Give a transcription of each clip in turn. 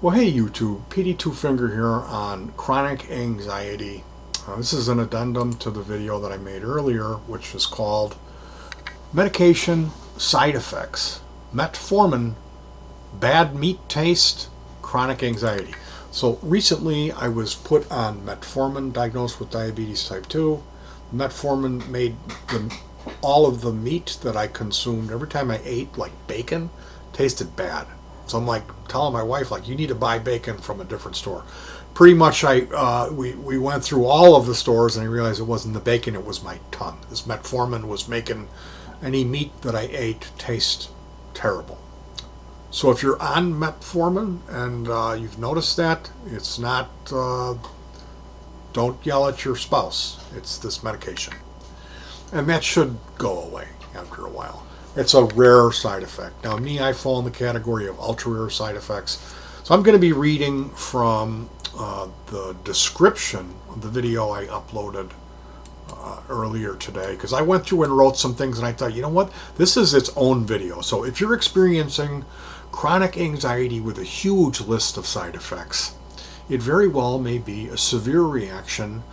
Well, hey YouTube, PD2 Finger here on chronic anxiety. This is an addendum to the video that I made earlier, which is called Medication Side Effects. Metformin, Bad Meat Taste, Chronic Anxiety. So recently I was put on metformin, diagnosed with diabetes type 2. Metformin made all of the meat that I consumed, every time I ate, like bacon, tasted bad. So I'm like telling my wife, like, you need to buy bacon from a different store. Pretty much, we went through all of the stores, and I realized it wasn't the bacon; it was my tongue. This metformin was making any meat that I ate taste terrible. So if you're on metformin and you've noticed that, it's not. Don't yell at your spouse. It's this medication, and that should go away after a while. It's a rare side effect. Now, me, I fall in the category of ultra rare side effects. So I'm going to be reading from the description of the video I uploaded earlier today, because I went through and wrote some things, and I thought, you know what, this is its own video. So if you're experiencing chronic anxiety with a huge list of side effects, it very well may be a severe reaction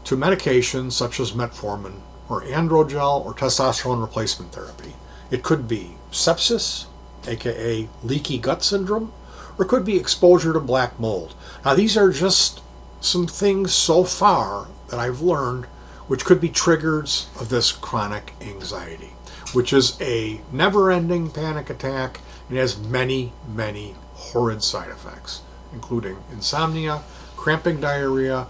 to medications such as metformin or androgell or testosterone replacement therapy. It could be sepsis, aka leaky gut syndrome, or it could be exposure to black mold. Now, these are just some things so far that I've learned which could be triggers of this chronic anxiety, which is a never-ending panic attack and has many, many horrid side effects, including insomnia, cramping diarrhea,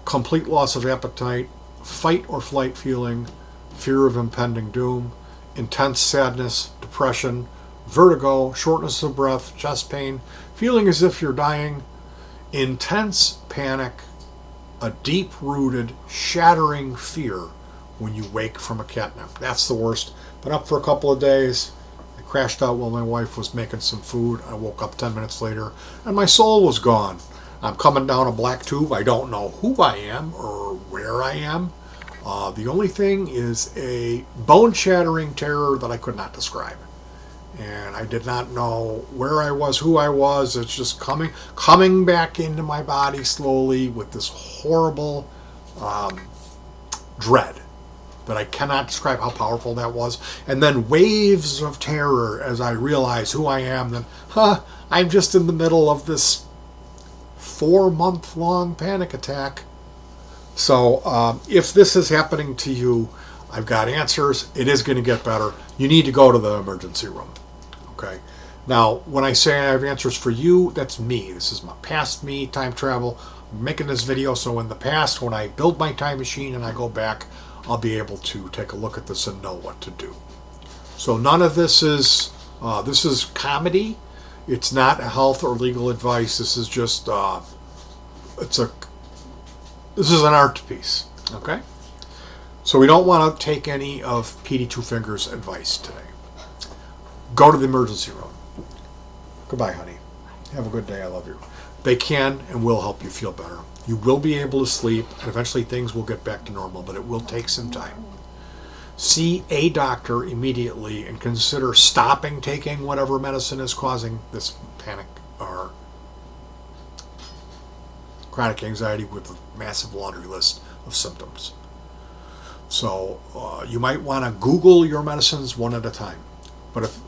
complete loss of appetite, fight or flight feeling, fear of impending doom, intense sadness, depression, vertigo, shortness of breath, chest pain, feeling as if you're dying, intense panic, a deep-rooted, shattering fear when you wake from a catnap. That's the worst. Been up for a couple of days. I crashed out while my wife was making some food. I woke up 10 minutes later, and my soul was gone. I'm coming down a black tube. I don't know who I am or where I am. The only thing is a bone-shattering terror that I could not describe. And I did not know where I was, who I was. It's just coming back into my body slowly with this horrible dread that I cannot describe how powerful that was. And then waves of terror as I realize who I am. Then, I'm just in the middle of this 4-month-long panic attack. So if this is happening to you, I've got answers. It is going to get better. You need to go to the emergency room. Okay. Now, when I say I have answers for you, that's me. This is my past me, time travel. I'm making this video so in the past, when I build my time machine and I go back, I'll be able to take a look at this and know what to do. So none of this is comedy. It's not health or legal advice. This is just this is an art piece, okay? So we don't want to take any of PD2 Finger's advice today. Go to the emergency room. Goodbye, honey. Have a good day. I love you. They can and will help you feel better. You will be able to sleep, and eventually things will get back to normal, but it will take some time. See a doctor immediately and consider stopping taking whatever medicine is causing this panic or chronic anxiety with a massive laundry list of symptoms. So you might want to Google your medicines one at a time. But if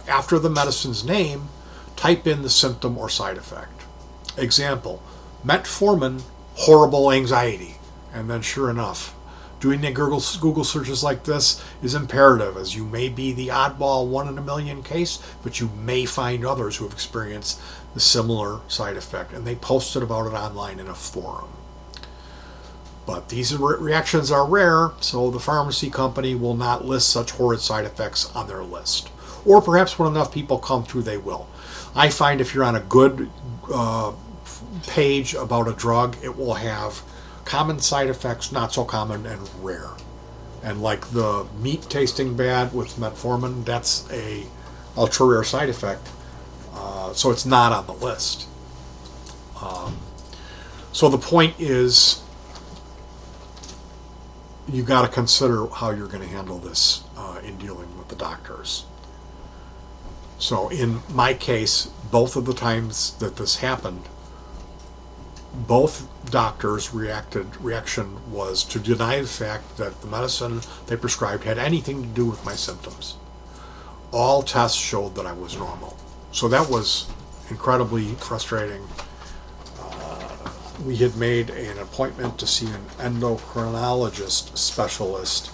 after the medicine's name, type in the symptom or side effect. Example, metformin, horrible anxiety. And then sure enough, doing the Google searches like this is imperative, as you may be the oddball 1 in a million case, but you may find others who have experienced the similar side effect, and they posted about it online in a forum. But these reactions are rare, so the pharmacy company will not list such horrid side effects on their list. Or perhaps when enough people come through, they will. I find if you're on a good page about a drug, it will have common side effects, not so common, and rare. And like the meat tasting bad with metformin, that's a ultra rare side effect. So it's not on the list. So the point is, you got to consider how you're going to handle this in dealing with the doctors. So in my case, both of the times that this happened, both doctors' reaction was to deny the fact that the medicine they prescribed had anything to do with my symptoms. All tests showed that I was normal. So that was incredibly frustrating. We had made an appointment to see an endocrinologist specialist,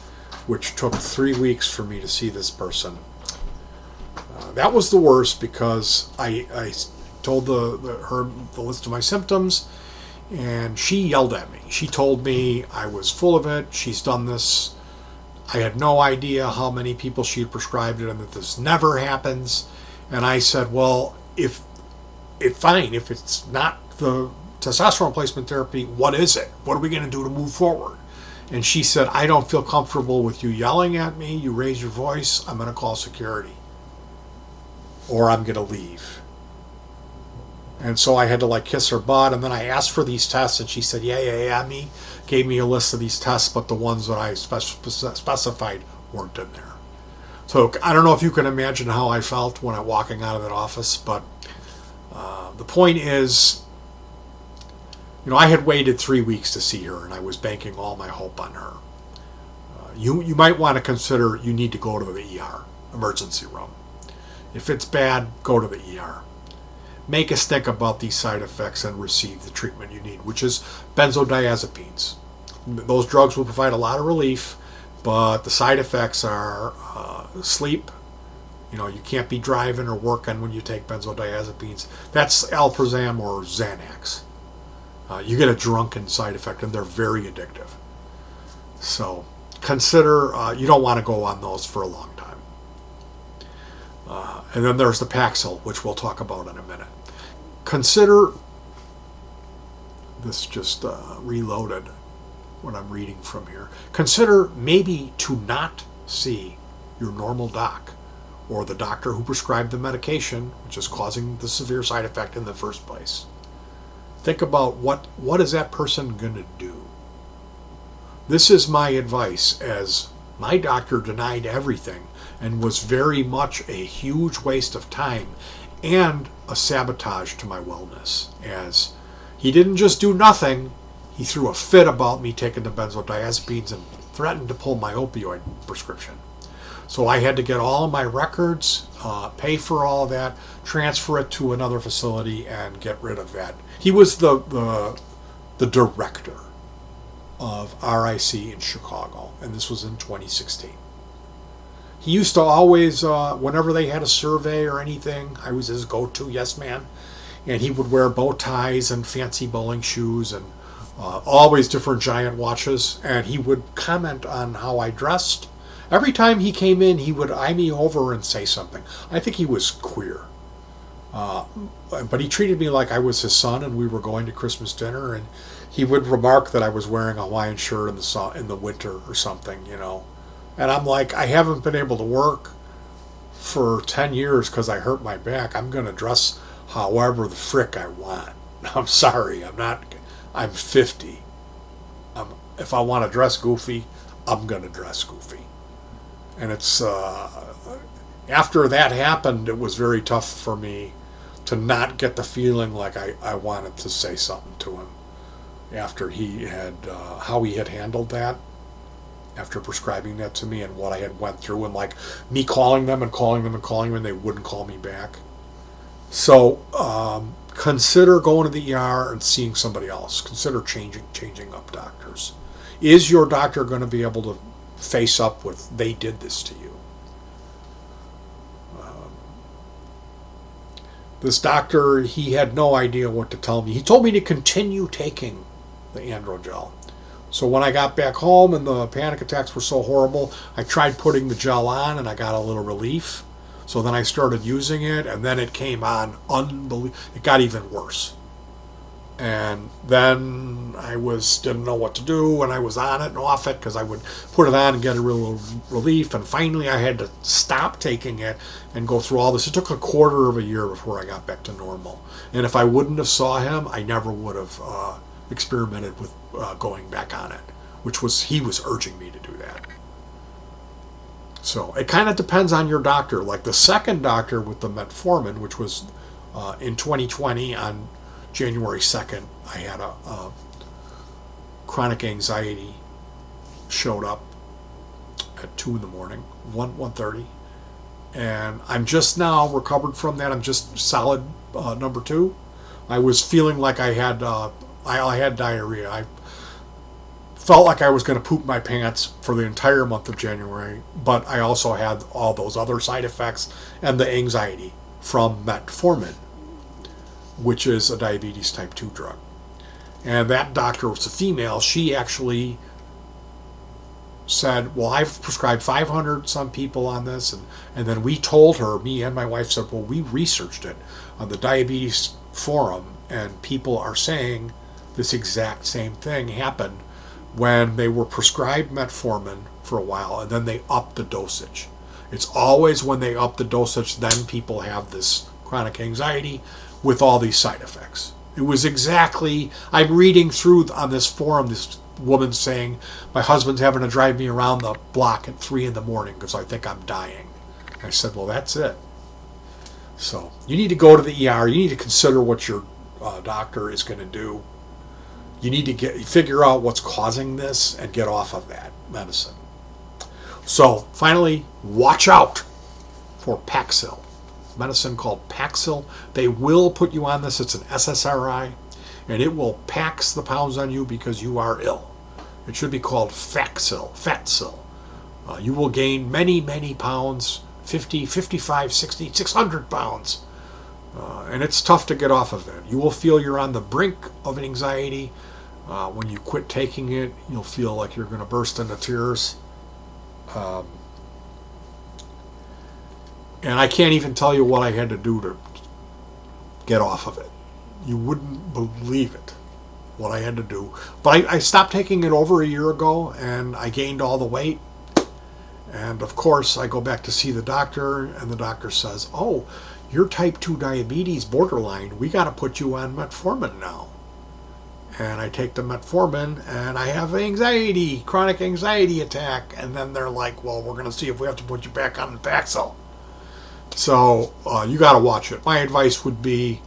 which took 3 weeks for me to see this person. That was the worst because I told her the list of my symptoms, and she yelled at me. She told me I was full of it. She's done this. I had no idea how many people she had prescribed it and that this never happens. And I said, well, if it's not the testosterone replacement therapy, what is it? What are we going to do to move forward? And she said, I don't feel comfortable with you yelling at me. You raise your voice, I'm going to call security. Or I'm going to leave. And so I had to kiss her butt, and then I asked for these tests, and she said, yeah, gave me a list of these tests, but the ones that I specified weren't in there. So I don't know if you can imagine how I felt when I'm walking out of that office, but the point is, I had waited 3 weeks to see her, and I was banking all my hope on her. You might want to consider you need to go to the ER, emergency room. If it's bad, go to the ER. Make us think about these side effects and receive the treatment you need, which is benzodiazepines. Those drugs will provide a lot of relief, but the side effects are sleep. You can't be driving or working when you take benzodiazepines. That's Alprazam or Xanax. You get a drunken side effect, and they're very addictive. So consider you don't want to go on those for a long time. And then there's the Paxil, which we'll talk about in a minute. Consider, this just reloaded what I'm reading from here. Consider maybe to not see your normal doc or the doctor who prescribed the medication, which is causing the severe side effect in the first place. Think about what is that person going to do? This is my advice, as my doctor denied everything and was very much a huge waste of time and a sabotage to my wellness, as he didn't just do nothing, he threw a fit about me taking the benzodiazepines and threatened to pull my opioid prescription. So I had to get all of my records, pay for all of that, transfer it to another facility, and get rid of that. He was the director of RIC in Chicago, and this was in 2016. He used to always, whenever they had a survey or anything, I was his go-to yes man, and he would wear bow ties and fancy bowling shoes and always different giant watches, and he would comment on how I dressed. Every time he came in, he would eye me over and say something. I think he was queer. But he treated me like I was his son, and we were going to Christmas dinner, and he would remark that I was wearing a Hawaiian shirt in the winter or something, And I'm like, I haven't been able to work for 10 years because I hurt my back. I'm going to dress however the frick I want. I'm sorry, I'm 50. If I want to dress goofy, I'm going to dress goofy. And it's, after that happened, it was very tough for me to not get the feeling like I wanted to say something to him after he had, how he had handled that. After prescribing that to me and what I had went through, and me calling them and they wouldn't call me back. So consider going to the ER and seeing somebody else. Consider changing up doctors. Is your doctor going to be able to face up with they did this to you? This doctor, he had no idea what to tell me. He told me to continue taking the androgel. So when I got back home and the panic attacks were so horrible, I tried putting the gel on and I got a little relief. So then I started using it, and then it came on it got even worse. And then I didn't know what to do, and I was on it and off it because I would put it on and get a real relief. And finally I had to stop taking it and go through all this. It took a quarter of a year before I got back to normal. And if I wouldn't have saw him, I never would have experimented with going back on it, he was urging me to do that. So it kind of depends on your doctor. Like the second doctor with the metformin, which was in 2020 on January 2nd, I had a chronic anxiety showed up at 2 in the morning, 1:30, and I'm just now recovered from that. I'm just solid number 2. I was feeling like I had diarrhea. I felt like I was going to poop my pants for the entire month of January, but I also had all those other side effects and the anxiety from metformin, which is a diabetes type 2 drug. And that doctor was a female. She actually said, well, I've prescribed 500 some people on this. And then we told her, me and my wife said, well, we researched it on the diabetes forum, and people are saying this exact same thing happened when they were prescribed metformin for a while and then they upped the dosage. It's always when they up the dosage, then people have this chronic anxiety with all these side effects. It was exactly, I'm reading through on this forum, this woman saying, my husband's having to drive me around the block at 3 in the morning because I think I'm dying. I said, well, that's it. So you need to go to the ER. You need to consider what your doctor is going to do. You need to figure out what's causing this and get off of that medicine. So finally, watch out for Paxil. Medicine called Paxil. They will put you on this. It's an SSRI, and it will pax the pounds on you because you are ill. It should be called Fatsil. You will gain many, many pounds, 50, 55, 60, 600 pounds. And it's tough to get off of it. You will feel you're on the brink of anxiety. When you quit taking it, you'll feel like you're going to burst into tears. And I can't even tell you what I had to do to get off of it. You wouldn't believe it, what I had to do. But I stopped taking it over a year ago, and I gained all the weight. And of course, I go back to see the doctor, and the doctor says, oh, you're type 2 diabetes borderline. We got to put you on metformin now. And I take the metformin, and I have anxiety, chronic anxiety attack. And then they're like, well, we're going to see if we have to put you back on the Paxil. So you got to watch it. My advice would be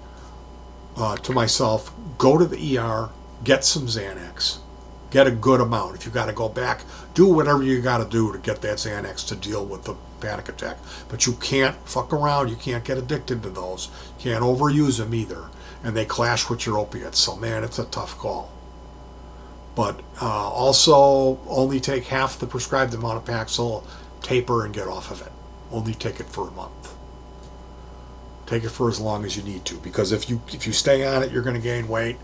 to myself, go to the ER, get some Xanax. Get a good amount. If you got to go back, do whatever you got to do to get that Xanax to deal with the panic attack. But you can't fuck around. You can't get addicted to those. You can't overuse them either. And they clash with your opiates. So, man, it's a tough call. But also, only take half the prescribed amount of Paxil, taper, and get off of it. Only take it for a month. Take it for as long as you need to. Because if you stay on it, you're going to gain weight.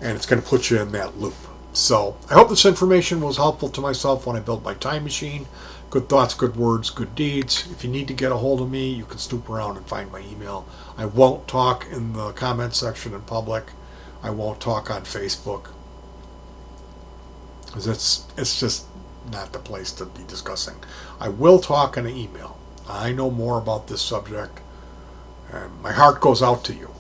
And it's going to put you in that loop. So, I hope this information was helpful to myself when I built my time machine. Good thoughts, good words, good deeds. If you need to get a hold of me, you can snoop around and find my email. I won't talk in the comment section in public. I won't talk on Facebook. Because it's just not the place to be discussing. I will talk in an email. I know more about this subject. And my heart goes out to you.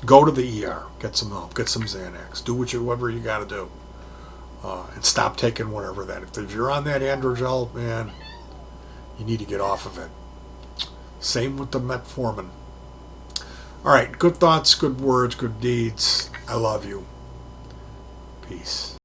Go to the ER. Get some help. Get some Xanax. Do whatever you got to do. And stop taking whatever that. If you're on that androgell, man, you need to get off of it. Same with the metformin. All right, good thoughts, good words, good deeds. I love you. Peace.